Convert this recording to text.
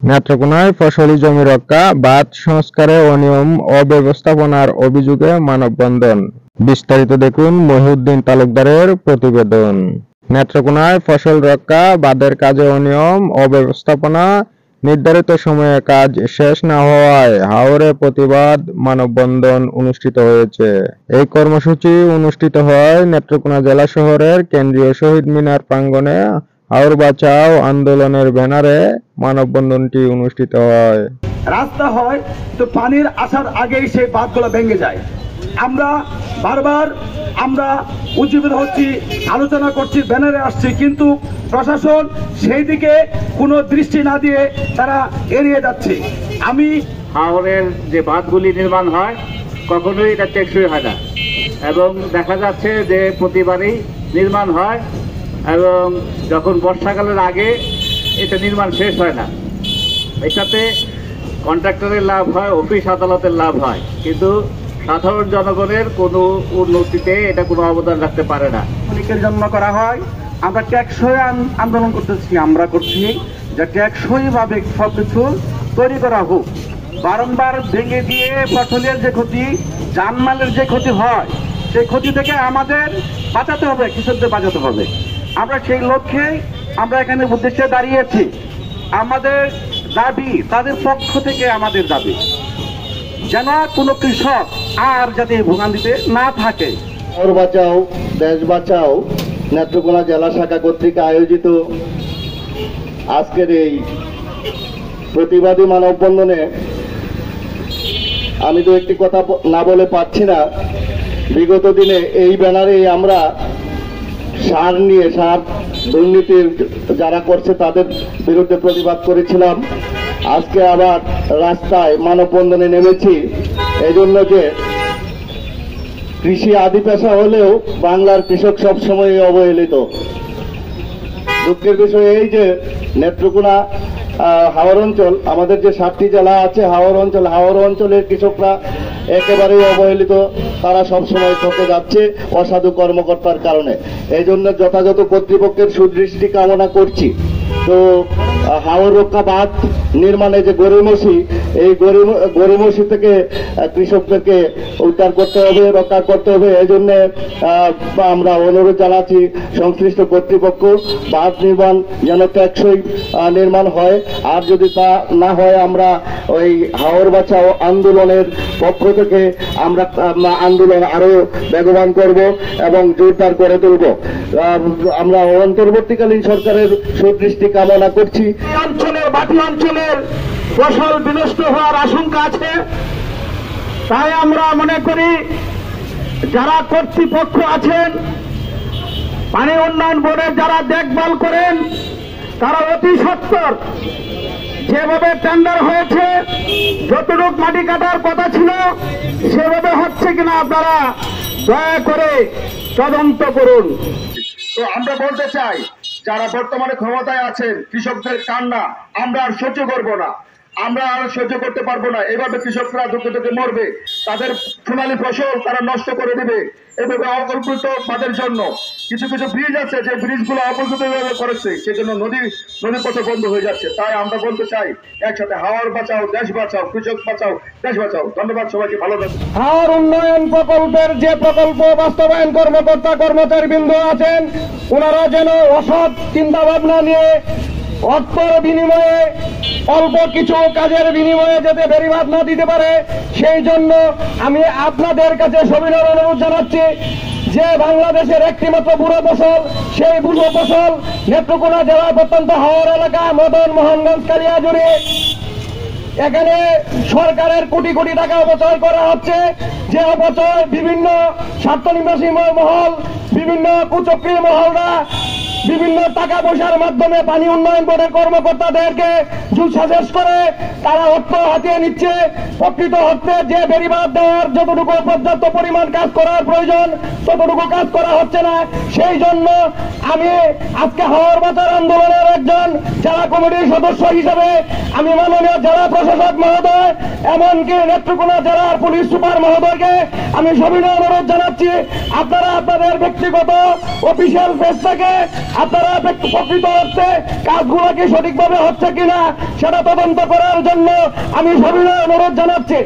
নেত্রকোনায় ফসলি জমি রক্ষা, বাঁধ সংস্কারে অনিয়ম অব্যবস্থাপনার অভিযোগে মানববন্ধন। বিস্তারিত দেখুন মহিউদ্দিন তালুকদারের প্রতিবেদন। নেত্রকোনায় ফসল রক্ষা, বাঁধের কাজে অনিয়ম অব্যবস্থাপনা, নির্ধারিত সময়ে কাজ শেষ না হওয়ায় হাওরে প্রতিবাদ মানববন্ধন অনুষ্ঠিত হয়েছে। এই কর্মসূচি অনুষ্ঠিত হয় নেত্রকোনা জেলা শহরের কেন্দ্রীয় শহীদ মিনার প্রাঙ্গণে। হাওর বাঁচাও আন্দোলনের ব্যানারে মানববন্ধনটি অনুষ্ঠিত হয়। রাস্তা হয় তো পানির আসার আগেই সেই বাঁধগুলো ভেঙে যায়। আমরা বারবার উজ্জীবিত হচ্ছি, আলোচনা করছি, ব্যানারে আসছি, কিন্তু প্রশাসন সেই দিকে কোনো দৃষ্টি না দিয়ে তারা এড়িয়ে যাচ্ছে। হাওরের যে বাঁধগুলি নির্মাণ হয় কখনোই এটা টেকসই হয় না, এবং দেখা যাচ্ছে যে প্রতিবারই নির্মাণ হয় এবং যখন বর্ষাকালের আগে এটা নির্মাণ শেষ হয় না। এটাতে কন্ট্রাক্টরের লাভ হয়, অফিস আদালতের লাভ হয়, কিন্তু সাধারণ জনগণের কোনো উন্নতিতে এটা কোনো অবদান রাখতে পারে না। শ্রমিকের জন্য করা হয়। আমরা টেকসই আন্দোলন করছি যে টেকসই ভাবে সবকিছু তৈরি করা হোক। বারংবার ভেঙে দিয়ে ফসলের যে ক্ষতি, জানমালের যে ক্ষতি হয়, সেই ক্ষতি থেকে আমাদের বাঁচাতে হবে, কৃষকদের বাঁচাতে হবে। আমরা সেই লক্ষ্যে আমরা এখানে উদ্দেশ্যে দাঁড়িয়েছি। আমাদের দাবি, তাদের পক্ষ থেকে আমাদের দাবি যেন কোনো কৃষক আর যাতে ভোগান্তিতে না থাকে। হাওর বাঁচাও দেশ বাঁচাও নেত্রকোনা জেলা শাখা কর্তৃক আয়োজিত আজকের এই প্রতিবাদী মানববন্ধনে আমি তো একটি কথা না বলে পাচ্ছি না। বিগত দিনে এই ব্যানারে আমরা সার দুর্নীতির যারা করছে তাদের বিরুদ্ধে প্রতিবাদ করেছিলাম। আজকে আবার রাস্তায় মানববন্ধনে নেমেছি এজন্য যে কৃষি আদি পেশা হলেও বাংলার কৃষক সবসময় অবহেলিত। দুঃখের বিষয় এই যে নেত্রকোনা হাওর অঞ্চল, আমাদের যে 7টি জেলা আছে হাওর অঞ্চলের কৃষকরা একেবারেই অবহেলিত। তারা সবসময় ঠকে যাচ্ছে অসাধু কর্মকর্তার কারণে। এই জন্য যথাযথ কর্তৃপক্ষের সুদৃষ্টি কামনা করছি। তো হাওর রক্ষা বাঁধ নির্মাণে যে গড়িমসি, এই গড়িমসি থেকে কৃষকদেরকে উদ্ধার করতে হবে, রক্ষা করতে হবে। এই জন্য আমরা অনুরোধ জানাচ্ছি সংশ্লিষ্ট কর্তৃপক্ষ বাঁধ নির্মাণ যেন টেকসই নির্মাণ হয়। আর যদি তা না হয় আমরা ওই হাওর বাঁচাও আন্দোলনের পক্ষ থেকে আমরা আন্দোলন আরো বেগবান করব এবং জোরদার করে তুলব। আমরা অন্তর্বর্তীকালীন সরকারের সুদৃষ্টি কামনা করছি। বাকি অঞ্চলের ফসল বিনষ্ট হওয়ার আশঙ্কা আছে, তাই আমরা মনে করি যারা কর্তৃপক্ষ আছেন, পানি উন্নয়ন বোর্ডের যারা দেখভাল করেন, তারা অতি সত্বর যেভাবে টেন্ডার হয়েছে, যতটুকু মাটি কাটার কথা ছিল সেভাবে হচ্ছে কিনা আপনারা দয়া করে তদন্ত করুন। তো আমরা বলতে চাই, যারা বর্তমানে ক্ষমতায় আছেন, কৃষকদের কান্না আমরা আর সহ্য করব না, আমরা আর সহ্য করতে পারবো না। এভাবে কৃষকরা দুঃখে দুঃখে মরবে, তাদের সোনালী ফসল তারা নষ্ট করে দেবে। এভাবে অকল্পিত বাঁধের জন্য কিছু কিছু ব্রিজ আছে, যে ব্রিজগুলো অকল্পিতভাবে করেছে, সেজন্য নদীর পথে বন্ধ হয়ে যাচ্ছে। তাই আমরা বলতে চাই, একসাথে হাওর বাঁচাও দেশ বাঁচাও, কৃষক বাঁচাও দেশ বাঁচাও। ধন্যবাদ সবাইকে, ভালো থাকুন। হাওর উন্নয়ন প্রকল্পের যে প্রকল্প বাস্তবায়ন কর্মকর্তা কর্মচারীবৃন্দ আছেন, ওনারা যেন অসৎ চিন্তা ভাবনা নিয়ে অর্থের বিনিময়ে, অল্প কিছু কাজের বিনিময়ে যাতে বেড়িবাঁধ না দিতে পারে, সেই জন্য আমি আপনাদের কাছে সবিনয় অনুরোধ জানাচ্ছি যে বাংলাদেশের একটিমাত্র বুড়ো ফসল, সেই বুড়ো ফসল নেত্রকোনা জেলার প্রত্যন্ত হাওর এলাকা, মদন মোহনগঞ্জ, কালিয়াজুড়ি, এখানে সরকারের কোটি কোটি টাকা অপচয় করা হচ্ছে। যে অপচয় বিভিন্ন স্বার্থনিবাসী মহল, বিভিন্ন কুচক্রী মহলরা বিভিন্ন টাকা পয়সার মাধ্যমে পানি উন্নয়ন বোর্ডের কর্মকর্তাদেরকে জুলসাজেশ করে তারা অর্থ হাতিয়ে নিচ্ছে। প্রকৃত অর্থে যে বেড়িবাঁধ দেওয়ার যতটুকু পর্যাপ্ত পরিমাণ কাজ করার প্রয়োজন, ততটুকু কাজ করা হচ্ছে না। সেই জন্য আমি আজকে হাওর বাঁচাও আন্দোলনের একজন জেলা কমিটির সদস্য হিসেবে আমি মাননীয় জেলা প্রশাসক মহোদয়, এমনকি নেত্রকোনা জেলার পুলিশ সুপার মহোদয়কে আমি সবিনয় অনুরোধ জানাচ্ছি, আপনারা আপনাদের ব্যক্তিগত অফিসিয়াল পেজ থেকে আপনারা প্রকৃত অর্থে কাজগুলো কি সঠিকভাবে হচ্ছে কিনা সেটা তদন্ত করার জন্য আমি সবিনয় অনুরোধ জানাচ্ছি।